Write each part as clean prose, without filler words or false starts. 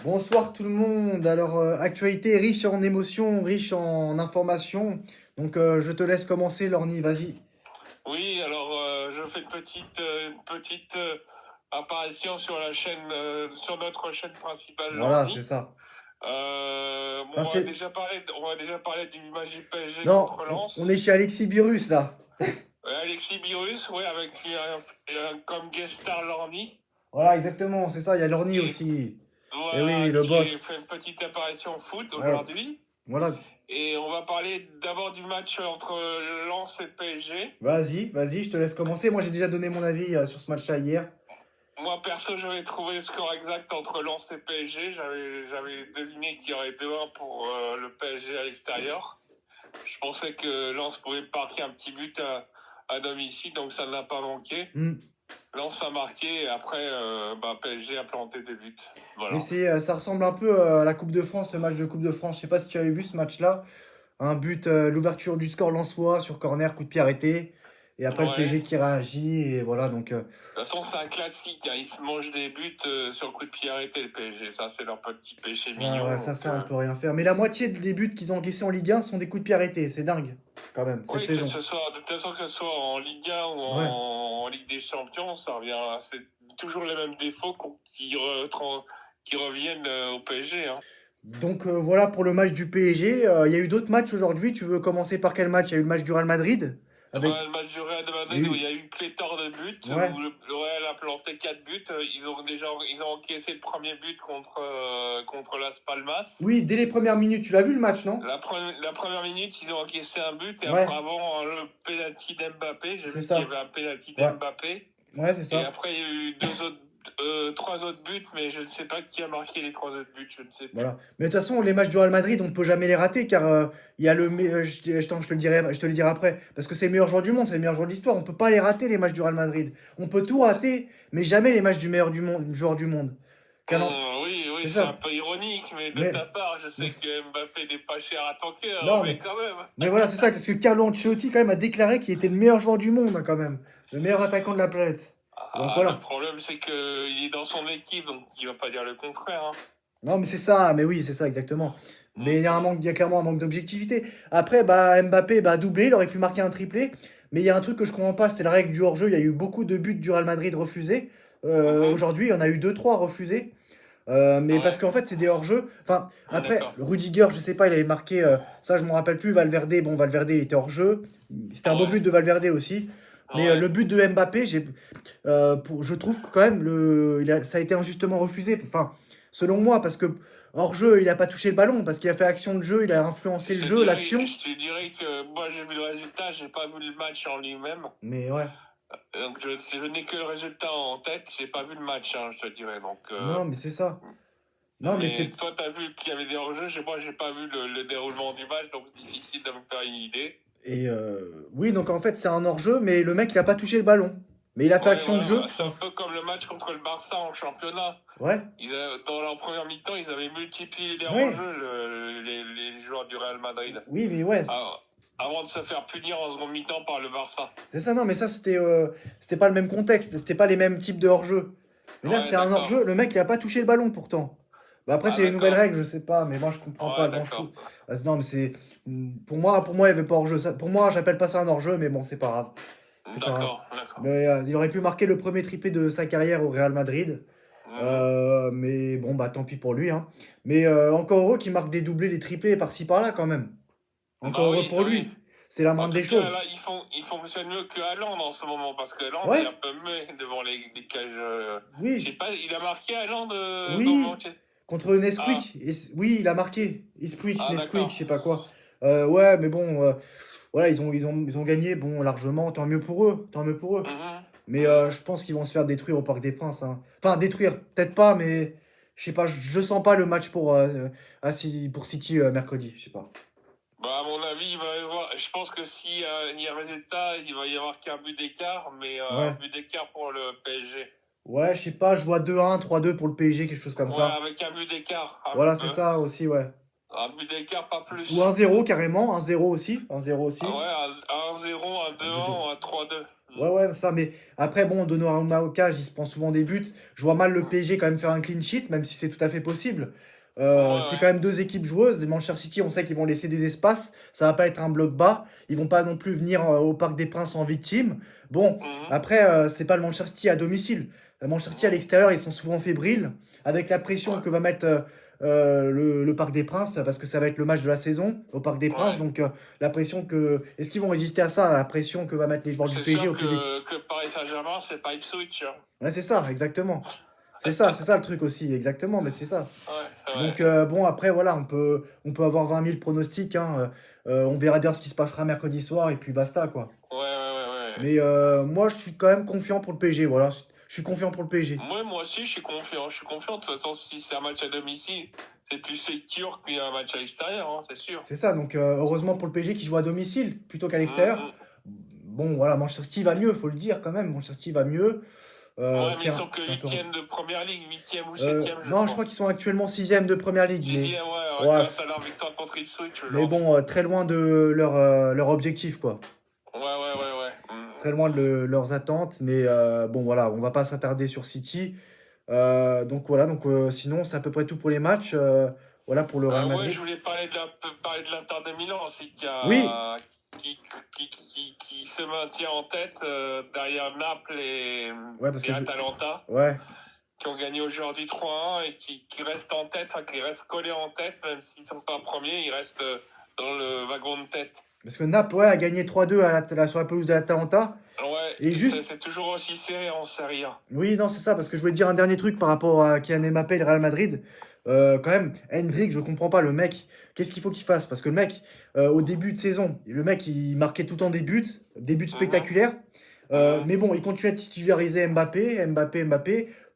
Bonsoir tout le monde. Alors, actualité riche en émotions, riche en informations. Donc, je te laisse commencer, Lorny, vas-y. Oui, alors je fais une petite apparition sur la chaîne, sur notre chaîne principale Voilà, c'est Lorny. ça. Bon, Enfin, c'est... on va déjà parler du match du PSG Non, contre on est Lens. chez Alexis Birus, là. Alexis Birus, ouais, avec comme guest star Lorny. Voilà, exactement, c'est ça. Il y a Lorny Et aussi. Et oui, voilà, le qui fait une boss. petite apparition foot Ouais, aujourd'hui. voilà. Et on va parler d'abord du match entre Lens et PSG. Vas-y, je te laisse commencer. Moi, j'ai déjà donné mon avis sur ce match-là hier. Moi, perso, j'avais trouvé le score exact entre Lens et PSG. J'avais deviné qu'il y aurait 2-1 pour le PSG à l'extérieur. Je pensais que Lens pouvait partir un petit but à domicile, donc ça n'a pas manqué. Hmm. Lens a marqué et après, PSG a planté des buts. Mais Voilà. ça ressemble un peu à la Coupe de France, le match de Coupe de France. Je sais pas si tu avais vu ce match-là. Un but, l'ouverture du score lensois sur corner, coup de pied arrêté. Et après le Ouais. PSG qui réagit. Et voilà, donc. De toute façon, c'est un classique, hein. Ils se mangent des buts sur le coup de pied arrêté, le PSG. Ça, c'est leur petit péché Ça, mignon. ouais, Donc, ça, on peut rien faire. Mais la moitié des buts qu'ils ont encaissés en Ligue 1 sont des coups de pied arrêtés. C'est dingue, quand même, cette oui, que saison. ce soit, de toute façon, que ce soit en Ligue 1 ou Ouais. en Ligue des Champions, ça revient, c'est toujours les mêmes défauts qui reviennent au PSG, hein. Donc voilà pour le match du PSG. Il y a eu d'autres matchs aujourd'hui. Tu veux commencer par quel match? Il y a eu le match du Real Madrid. Avec. Le match du Real de Il y a Madrid où il eu. y a eu pléthore de buts, Ouais. où le Real a planté 4 buts. Ils ont encaissé le premier but contre Las Palmas. Oui, dès les premières minutes. Tu l'as vu le match, non? La première minute, ils ont encaissé un but et après, Ouais, avant le penalty d'Mbappé, j'ai c'est vu qu'il y ça. avait un penalty Ouais. d'Mbappé. Ouais, c'est Et ça. après, il y a eu trois autres buts, mais je ne sais pas qui a marqué les trois autres buts, je ne sais plus. Voilà. Mais de toute façon, les matchs du Real Madrid, on ne peut jamais les rater car il y a je te le dirai après. Parce que c'est le meilleur joueur du monde, c'est le meilleur joueur de l'histoire. On ne peut pas les rater, les matchs du Real Madrid. On peut tout rater, mais jamais les matchs du meilleur du monde, joueur du monde. Car non, Oui, c'est oui, c'est un ça. peu ironique, mais de Mais, ta part, je sais que Mbappé n'est pas cher à ton cœur, non, mais quand même. mais voilà, c'est ça. Parce que Carlo Ancelotti, quand même, a déclaré qu'il était le meilleur joueur du monde, hein, quand même. Le meilleur attaquant de la planète. Donc Le voilà. problème, c'est qu'il est dans son équipe, donc il va pas dire le contraire, hein. Non, mais c'est ça, mais oui, c'est ça, exactement. Mais Mm. il y a clairement un manque d'objectivité. Après, bah, Mbappé, bah, doublé, il aurait pu marquer un triplé. Mais il y a un truc que je comprends pas, c'est la règle du hors-jeu. Il y a eu beaucoup de buts du Real Madrid refusés. Mhm. Aujourd'hui, il y en a eu deux trois refusés. Mais parce Ouais, qu'en fait, c'est des hors-jeu. Enfin, oui, après, d'accord. Rudiger, je sais pas, il avait marqué, ça je me rappelle plus. Valverde, bon, Valverde, il était hors-jeu. C'était un beau but Ouais, de Valverde aussi. Mais ouais. le but de Mbappé, je trouve que quand même, ça a été injustement refusé. Enfin, selon moi, parce que hors jeu, il n'a pas touché le ballon, parce qu'il a fait action de jeu, il a influencé le jeu, l'action. Je te dirais que moi j'ai vu le résultat, j'ai pas vu le match en lui-même. Mais ouais, Donc je n'ai que le résultat en tête, j'ai pas vu le match, hein, je te dirais. Donc, non, mais c'est ça. Non, mais mais c'est. toi, tu as vu qu'il y avait des hors-jeux, moi j'ai pas vu le déroulement du match, donc difficile de me faire une idée. Et oui, donc en fait, c'est un hors-jeu, mais le mec, il a pas touché le ballon. Mais il a fait Ouais, action de voilà, jeu. c'est un peu comme le match contre le Barça en championnat. Ouais, Dans leur première mi-temps, ils avaient multiplié les ouais, hors-jeux, les joueurs du Real Madrid, oui, mais ouais, avant de se faire punir en seconde mi-temps par le Barça. c'est ça, non, mais ça, c'était pas le même contexte, c'était pas les mêmes types de hors-jeu. Mais là, Ouais, c'était un hors-jeu, d'accord. le mec, il a pas touché le ballon pourtant. Bah après, Ah, c'est les nouvelles d'accord. règles, je sais pas, mais moi, je comprends pas Ouais, grand-chose. d'accord. Non, mais c'est. Pour moi, il y avait pas hors-jeu. Pour moi, j'appelle pas ça un hors-jeu, mais bon, c'est pas grave. C'est pas grave. D'accord, d'accord. Mais il aurait pu marquer le premier triplé de sa carrière au Real Madrid. Mhm. Mais bon, bah tant pis pour lui, hein. Mais encore heureux qu'il marque des doublés, des triplés par-ci par-là quand même. Encore Bah heureux oui, pour oui. lui. C'est la En moindre tout des cas, choses. là, ils fonctionnent mieux que Haaland en ce moment, parce que Haaland est Ouais, un peu muet devant les cages. Je sais oui, pas, il a marqué Haaland dans oui. Manchester. Contre Ah, Nesquik. Oui, il a marqué. Nesquik, d'accord. je sais pas quoi. Ouais, mais bon, voilà, ils ont gagné, bon, largement. Tant mieux pour eux. Tant mieux pour eux. Mhm, Mais mhm. je pense qu'ils vont se faire détruire au Parc des Princes, hein. Enfin, détruire, peut-être pas, mais je sais pas, je sens pas le match pour City mercredi, je sais pas. Bah, à mon avis, il va y avoir, je pense que si il y a résultat, il va y avoir qu'un but d'écart, mais un Ouais. but d'écart pour le PSG. Ouais, je sais pas, je vois 2-1, 3-2 pour le PSG, quelque chose comme Ouais, ça. avec un but d'écart, un Voilà, c'est peu. ça aussi, ouais. Un but d'écart, pas plus. Ou 1-0 carrément, 1-0 aussi. 1-0 aussi. Ah ouais, un 1-0, un 2-1 ou un 3-2. Ouais, ouais, ça, mais après, bon, Donnarumma au cage, il se prend souvent des buts. Je vois mal le PSG quand même faire un clean sheet, même si c'est tout à fait possible. Ouais, C'est ouais. quand même deux équipes joueuses. Manchester City, on sait qu'ils vont laisser des espaces. Ça va pas être un bloc bas. Ils vont pas non plus venir au Parc des Princes en victime. Bon, Mhm. après, c'est pas le Manchester City à domicile. Le Manchester City à l'extérieur, ils sont souvent fébriles. Avec la pression Ouais. que va mettre le Parc des Princes, parce que ça va être le match de la saison au Parc des Princes. Ouais. Donc, la pression que. Est-ce qu'ils vont résister à ça, à la pression que va mettre les joueurs du C'est PSG sûr au public? que Paris Saint-Germain, c'est pas Ipswich, hein. Ouais, c'est ça, exactement. C'est ça le truc aussi, exactement, mais c'est ça. Ouais, Donc, ouais. bon, après, voilà, on peut avoir 20 000 pronostics, hein, on verra bien ce qui se passera mercredi soir, et puis basta, quoi. Ouais, ouais, ouais, ouais. Mais moi, je suis quand même confiant pour le PSG, voilà. Je suis confiant pour le PSG. Moi aussi, je suis confiant. Je suis confiant. De toute façon, si c'est un match à domicile, c'est plus sûr qu'un match à l'extérieur, hein, c'est sûr. C'est ça, donc heureusement pour le PSG qui joue à domicile plutôt qu'à l'extérieur. Mhm. Bon, voilà, Manchester City va mieux, faut le dire quand même. Manchester City va mieux. Ouais, mais C'est ils sont que c'est un peu. huitième de première ligue, huitième ou septième, je Non, je crois crois. qu'ils sont actuellement sixième de Première Ligue, mais. Sixième, ouais, Ouais, grâce à leur victoire contre Ipswich, je mais pense. bon, très loin de leur objectif, quoi. Ouais, ouais, ouais, ouais. Très loin de leurs attentes. Mais bon, voilà, on va pas s'attarder sur City. Donc voilà, donc sinon, c'est à peu près tout pour les matchs. Voilà pour le Real Ouais, je Madrid. voulais parler de l'Inter de Milan aussi, Oui, qui se maintient en tête derrière Naples ouais, parce et que je. Atalanta, Ouais, qui ont gagné aujourd'hui 3-1 et qui restent en tête, enfin, qui restent collés en tête, même s'ils ne sont pas premiers, ils restent dans le wagon de tête. parce que Naples ouais, a gagné 3-2 sur la pelouse de l'Atalanta. Ouais, Et juste. c'est toujours aussi serré en Serie A. Oui, non, c'est ça, parce que je voulais te dire un dernier truc par rapport à Kylian Mbappé et le Real Madrid. Quand même, Hendrick, je comprends pas, le mec, qu'est-ce qu'il faut qu'il fasse? Parce que le mec, au début de saison, le mec, il marquait tout le temps des buts Mhm, spectaculaires. mhm. Mais bon, il continue à titulariser Mbappé.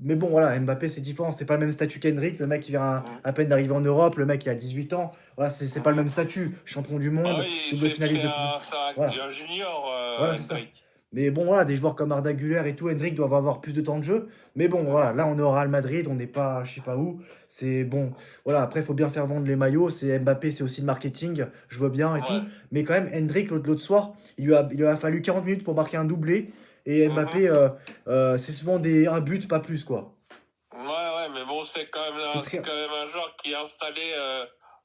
Mais bon, voilà, Mbappé, c'est différent, c'est pas le même statut qu'Hendrick. Le mec, il vient Mhm. à peine d'arriver en Europe, le mec, il a 18 ans. Voilà, c'est pas le même Mhm. statut. Champion du Ah monde, oui, double finaliste de coupe. c'est Voilà. un junior, Voilà, c'est ça. Hendrik. Mais bon, voilà, des joueurs comme Arda Güler et tout, Hendrick doivent avoir plus de temps de jeu. Mais bon, voilà, là, on est au Real Madrid, on n'est pas, je sais pas où. C'est bon, voilà, après, il faut bien faire vendre les maillots. C'est Mbappé, c'est aussi le marketing, je veux bien et Ouais. tout. Mais quand même, Hendrick, l'autre soir, il lui a fallu 40 minutes pour marquer un doublé. Et Mhm. Mbappé, c'est souvent un but, pas plus, quoi. Ouais, mais bon, C'est c'est très. quand même un joueur qui est installé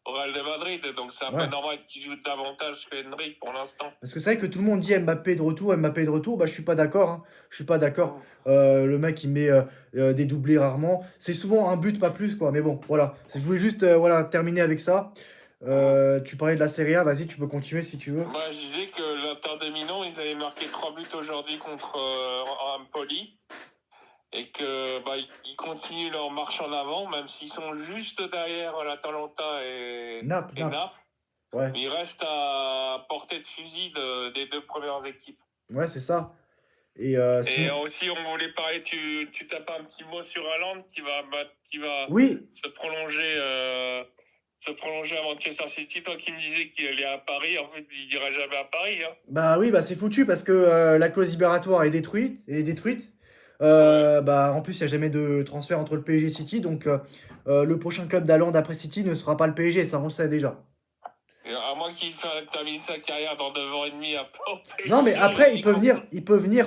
au Real de Madrid, donc c'est un peu Ouais. normal qu'il joue davantage que Henry pour l'instant. Parce que c'est vrai que tout le monde dit Mbappé de retour, Mbappé de retour. Bah, je suis pas d'accord, hein. Je suis pas d'accord. Mm. Le mec, il met des doublés rarement. C'est souvent un but, pas plus, quoi. Mais bon, voilà. Je voulais juste voilà, terminer avec ça. Mm. Tu parlais de la Serie A. Vas-y, tu peux continuer si tu veux. Moi, je disais que l'Inter de Milan, ils avaient marqué 3 buts aujourd'hui contre Empoli et que ils continuent leur marche en avant, même s'ils sont juste derrière l'Atalanta et Naples. Naples. Ouais, Mais ils restent à portée de fusil des deux premières équipes. ouais, c'est ça. Et Et sinon. aussi, on voulait parler, tu tapes un petit mot sur Haaland qui va Oui, se prolonger à Manchester City. Toi qui me disais qu'il allait à Paris, en fait, il ira jamais à Paris, hein. bah oui, bah c'est foutu parce que la clause libératoire est détruite. Elle est détruite. Ouais. Bah, en plus, il n'y a jamais de transfert entre le PSG et City. Donc, le prochain club d'Haaland après City ne sera pas le PSG. Ça, on le sait déjà. Et à moins qu'il termine sa carrière dans 9 ans et demi à Non, mais PSG, après, j'y crois. il peut venir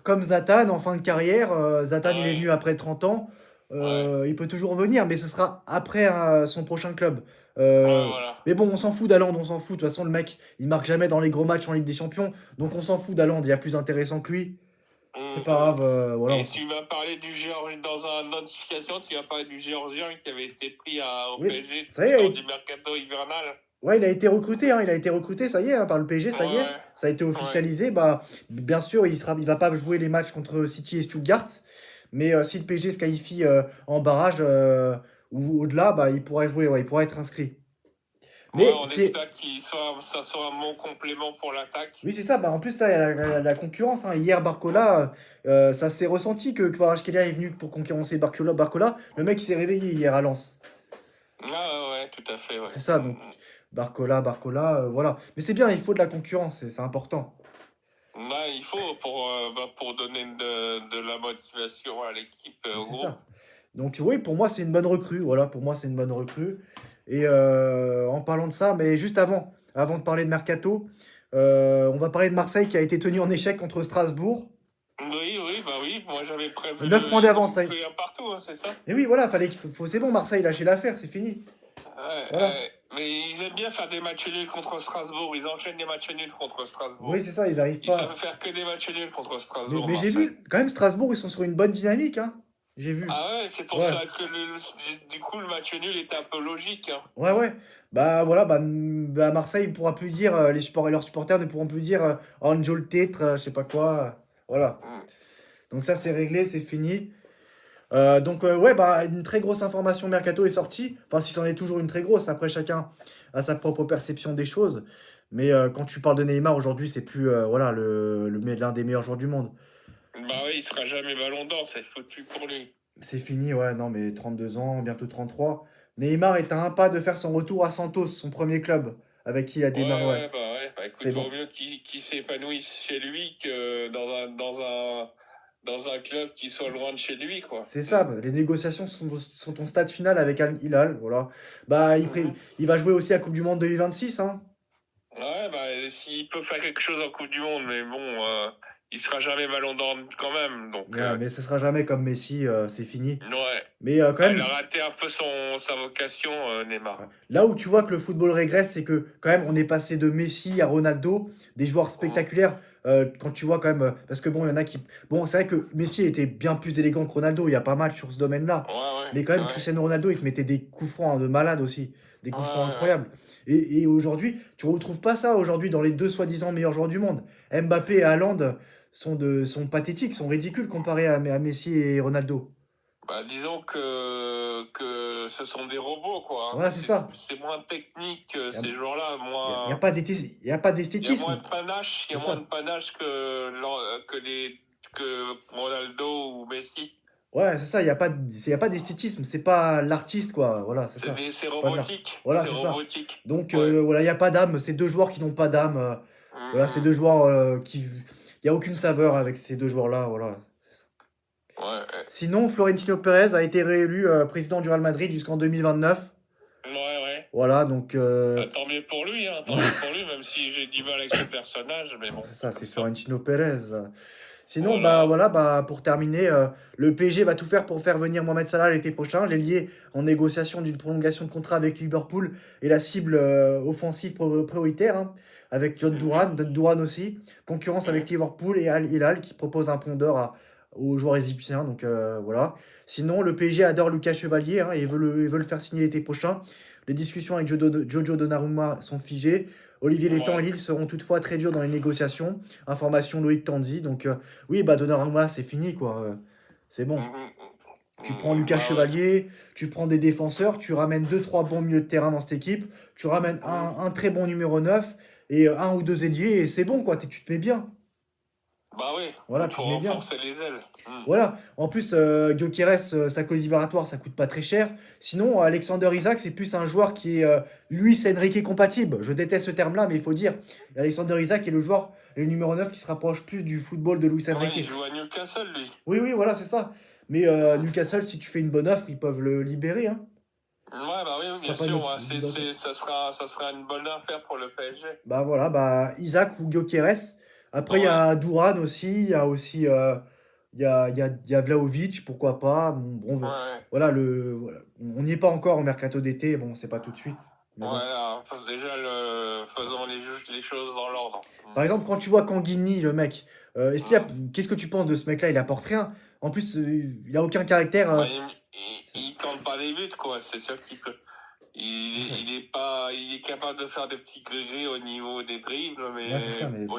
comme Zlatan en fin de carrière. Zlatan, il est Ouais, venu après 30 ans. ouais, Il peut toujours venir, mais ce sera après son prochain club. ouais, Euh, voilà. mais bon, on s'en fout d'Haaland, on s'en fout. De toute façon, le mec, il marque jamais dans les gros matchs en Ligue des Champions. Donc, on s'en fout d'Haaland. Il y a plus intéressant que lui. C'est pas grave. Voilà, on Et s'en tu fout. m'as parlé du Géorgien, dans une notification, tu m'as parlé du Géorgien qui avait été pris au Oui, PSG ça y est. lors du mercato hivernal. Ouais, il a été recruté, hein, il a été recruté, ça y est, hein, par le PSG, ça y est. Ouais, Ça a été ouais. officialisé. Bah, bien sûr, il va pas jouer les matchs contre City et Stuttgart. Mais si le PSG se qualifie en barrage ou au-delà, bah, il pourrait jouer, ouais, il pourrait être inscrit. Ouais, Mais on c'est. espère ça soit un bon complément pour l'attaque. Oui, c'est ça. Bah, en plus, là, il y a la concurrence, hein. Hier, Barcola, ça s'est ressenti que Kvaratskhelia est venu pour concurrencer Barcola. Le mec, il s'est réveillé hier à Lens. Ah ouais, tout à fait, ouais. C'est ça, donc Barcola, voilà. Mais c'est bien, il faut de la concurrence, c'est important. Là, il faut pour donner de la motivation à l'équipe, au C'est groupe. ça. Donc oui, pour moi, c'est une bonne recrue. Voilà, pour moi, c'est une bonne recrue. Et en parlant de ça, mais juste avant de parler de Mercato, on va parler de Marseille qui a été tenu en échec contre Strasbourg. Oui, oui, bah oui, moi j'avais prévu 9 points d'avance, ça y est. un partout, hein, c'est ça? Et oui, voilà, c'est bon, Marseille, lâchez l'affaire, c'est fini. Ouais, Voilà. mais ils aiment bien faire des matchs nuls contre Strasbourg. Ils enchaînent des matchs nuls contre Oui, Strasbourg. c'est ça, ils arrivent Ils savent pas. faire que des matchs nuls contre Mais, Strasbourg, mais j'ai Marseille. vu, quand même, Strasbourg, ils sont sur une bonne dynamique, hein. J'ai vu. Ah ouais, c'est pour Ouais, ça que du coup le match nul était un peu logique, hein. ouais, ouais. Bah voilà, bah, Marseille ne pourra plus dire, leurs supporters ne pourront plus dire Angel Tetre, je sais pas quoi. Voilà. Mm. Donc ça, c'est réglé, c'est fini. Donc ouais, bah une très grosse information mercato est sortie. Enfin, si c'en est toujours une très grosse, après chacun a sa propre perception des choses. Mais quand tu parles de Neymar aujourd'hui, c'est plus voilà l'un des meilleurs joueurs du monde. Bah oui, il sera jamais ballon d'or, c'est foutu pour lui. C'est fini, ouais, non mais 32 ans, bientôt 33. Neymar est à un pas de faire son retour à Santos, son premier club, avec qui il a Ouais, démarré, ouais. ouais, bah C'est écoute, bon. vaut mieux qu'il s'épanouisse chez lui que dans un club qui soit loin de chez lui, quoi. C'est ça, bah, les négociations sont au stade final avec Al Hilal, voilà. Bah Mhm. il va jouer aussi à Coupe du Monde 2026, hein. Ouais, bah s'il peut faire quelque chose en Coupe du Monde, mais bon, il sera jamais ballon d'or quand même, donc Ouais, mais ce sera jamais comme Messi, c'est fini. ouais. Mais quand Bah, il a même, raté un peu sa vocation, ouais. Neymar. Là où tu vois que le football régresse, c'est que quand même on est passé de Messi à Ronaldo, des joueurs Mhm. spectaculaires. Quand tu vois quand même, parce que bon, il y en a qui. Bon, c'est vrai que Messi était bien plus élégant que Ronaldo, il n'y a pas mal sur ce domaine-là. Ouais, ouais, Mais quand même, ouais. Cristiano Ronaldo, il te mettait des coups francs de malade aussi, des Ouais, coups francs ouais, incroyables. Et aujourd'hui, tu ne retrouves pas ça aujourd'hui dans les deux soi-disant meilleurs joueurs du monde. Mbappé et Haaland sont pathétiques, sont ridicules comparés à Messi et Ronaldo. bah, disons que ce sont des robots, quoi, hein. Voilà, c'est ça. C'est moins technique, Il ces joueurs-là, n'y a moins. pas y a pas Il y a moins d'esthétisme. de panache, il y C'est a moins ça. de panache que Ronaldo ou Messi. Ouais, c'est ça, y a pas d'esthétisme, c'est pas l'artiste, quoi. Voilà, c'est ça. C'est C'est pas de l'art. robotique, Voilà, c'est c'est ça. robotique. Donc, Ouais. voilà, il n'y a pas d'âme. C'est deux joueurs qui n'ont pas d'âme. Voilà, c'est Mhm. deux joueurs qui. Il n'y a aucune saveur avec ces deux joueurs-là. Voilà. Ouais, Sinon, Florentino Pérez a été réélu président du Real Madrid jusqu'en 2029. ouais, ouais. Voilà, donc. Bah, tant mieux pour lui, hein, tant mieux pour lui, même si j'ai du mal avec ce personnage, mais Bon, bon, c'est ça, c'est c'est comme ça. Florentino Pérez. Sinon, bah Voilà. voilà, bah pour terminer, le PSG va tout faire pour faire venir Mohamed Salah l'été prochain. L'ailier en négociation d'une prolongation de contrat avec Liverpool et la cible offensive prioritaire, hein, avec Mhm, John Duran aussi. Concurrence avec mhm. Liverpool et Al Hilal qui propose un pont d'or aux joueurs égyptiens. Donc voilà. Sinon, le PSG adore Lucas Chevalier hein, et veut le faire signer l'été prochain. Les discussions avec Jojo Donnarumma sont figées. Olivier Létang et Ouais. Lille seront toutefois très durs dans les négociations. Information Loïc Tanzi. Donc, oui, bah Donnarumma, c'est fini, quoi. C'est bon. Mhm, Tu prends mhm. Lucas Bah ouais. Chevalier, tu prends des défenseurs, tu ramènes deux trois bons milieux de terrain dans cette équipe, tu ramènes Mhm. un très bon numéro 9 et un ou deux ailiers, et c'est bon, quoi. Tu te mets bien. Bah oui, Voilà, tu pour te mets bien. renforcer les ailes. Mhm. Voilà. En plus, Gyökeres, sa clause libératoire, ça coûte pas très cher. Sinon, Alexander Isaac, c'est plus un joueur qui est Luis Enrique compatible. Je déteste ce terme-là, mais il faut dire. Alexander Isaac est le joueur, le numéro 9 qui se rapproche plus du football de Luis Ouais, il Enrique. joue à Newcastle, lui. Oui, oui, voilà, c'est ça. Mais Mhm. Newcastle, si tu fais une bonne offre, ils peuvent le libérer. Hein. Ouais, bah oui, oui, Ce sera bien pas une sûr. autre Ouais, libérateur. ça sera une bonne affaire pour le PSG. Bah voilà, bah Isaac ou Gyökeres. Après, il y Ouais, a Duran aussi. Il y a aussi il y a Vlahovic, pourquoi pas. ouais, ouais. Voilà, voilà. On n'y est pas encore au mercato d'été. Bon, c'est pas tout de suite. Mais Ouais, bon. alors, faisons les choses dans l'ordre. Par exemple, quand tu vois Kanguini, le mec, Mhm. qu'est-ce que tu penses de ce mec-là? Il apporte rien. En plus, il a aucun caractère. Bah, C'est il tente pas des buts, quoi. C'est sûr qu'il peut. c'est ça. Il est capable de faire des petits gris au niveau des dribbles, Ouais, c'est ça. mais Mais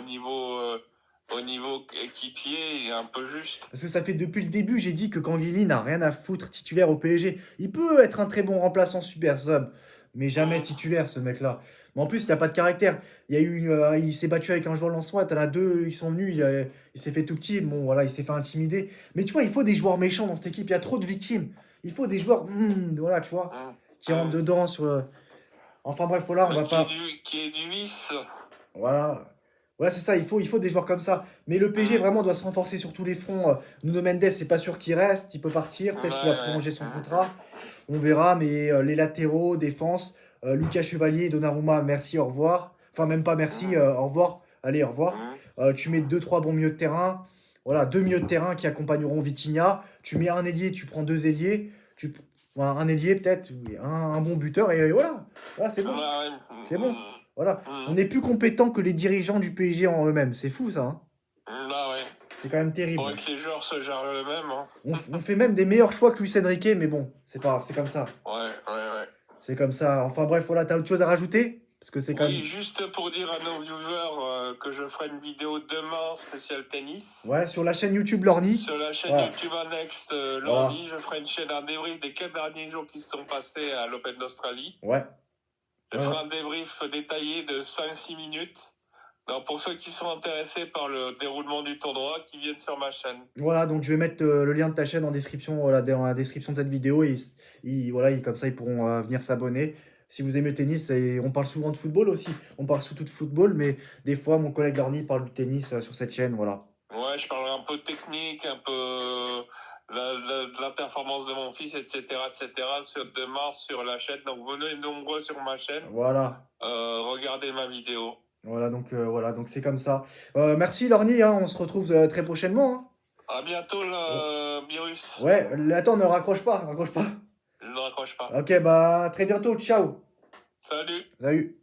au niveau équipier, il est un peu juste. parce que ça fait depuis le début, j'ai dit que Kanguini n'a rien à foutre titulaire au PSG. Il peut être un très bon remplaçant super sub, mais jamais Mhm. titulaire ce mec-là. Mais en plus, il n'a pas de caractère. Il s'est battu avec un joueur lensois. T'en as deux, ils sont venus. Il s'est fait tout petit. Bon, voilà, il s'est fait intimider. Mais tu vois, il faut des joueurs méchants dans cette équipe. Il y a trop de victimes. Il faut des joueurs, voilà, tu vois, Mhm. qui rentrent Mhm. dedans sur. Enfin bref, voilà, on va pas. Qui est du vice. Voilà. Voilà, c'est ça, il faut des joueurs comme ça. Mais le PSG Mm. vraiment doit se renforcer sur tous les fronts. Nuno Mendes, c'est pas sûr qu'il reste, il peut partir, Ouais, peut-être qu'il va ouais. prolonger son Mm. contrat. On verra, mais les latéraux, défense, Lucas Chevalier, Donnarumma, merci, au revoir. Enfin, même pas merci, Mm. au revoir. Allez, au revoir. Mm. Tu mets deux trois bons milieux de terrain. Voilà, deux milieux de terrain qui accompagneront Vitinha. Tu mets un ailier, tu prends deux ailiers. Voilà, un ailier peut-être, un bon buteur, et voilà. Voilà, c'est Ouais, bon. ouais. C'est bon. Voilà. On Mm. est plus compétent que les dirigeants du PSG en eux-mêmes. C'est fou, ça, hein. Bah ouais. C'est quand même terrible. Faudrait que les joueurs se gèrent eux-mêmes. Hein. On fait même des meilleurs choix que Luis Enrique, mais bon, c'est pas grave, c'est comme ça. Ouais, ouais, ouais. C'est comme ça. Enfin bref, voilà, t'as autre chose à rajouter? Parce que c'est quand Oui, même... juste pour dire à nos viewers que je ferai une vidéo demain spéciale tennis. Ouais, sur la chaîne YouTube Lorny. Sur la chaîne Voilà. YouTube Annex Voilà. Lordi, je ferai une chaîne un débrief des 4 derniers jours qui se sont passés à l'Open d'Australie. Ouais. Je Ouais, ouais. ferai un débrief détaillé de 5-6 minutes. Donc pour ceux qui sont intéressés par le déroulement du tournoi, qui viennent sur ma chaîne. Voilà, donc je vais mettre le lien de ta chaîne en description, voilà, dans la description de cette vidéo. Et voilà, comme ça, ils pourront venir s'abonner. Si vous aimez le tennis, et on parle souvent de football aussi. On parle surtout de football, mais des fois, mon collègue Lorny parle du tennis sur cette chaîne, voilà. Ouais, je parlerai un peu de technique, un peu de la performance de mon fils, etc., demain sur la chaîne. Donc venez nombreux sur ma chaîne. Voilà. Regardez ma vidéo. Voilà, donc c'est comme ça. Merci Lorny, hein, on se retrouve très prochainement, hein. À bientôt, Oh. le virus. Ouais, attends, ne raccroche pas, raccroche pas. Je ne raccroche pas. Ok, bah, à très bientôt, ciao. Salut. Salut.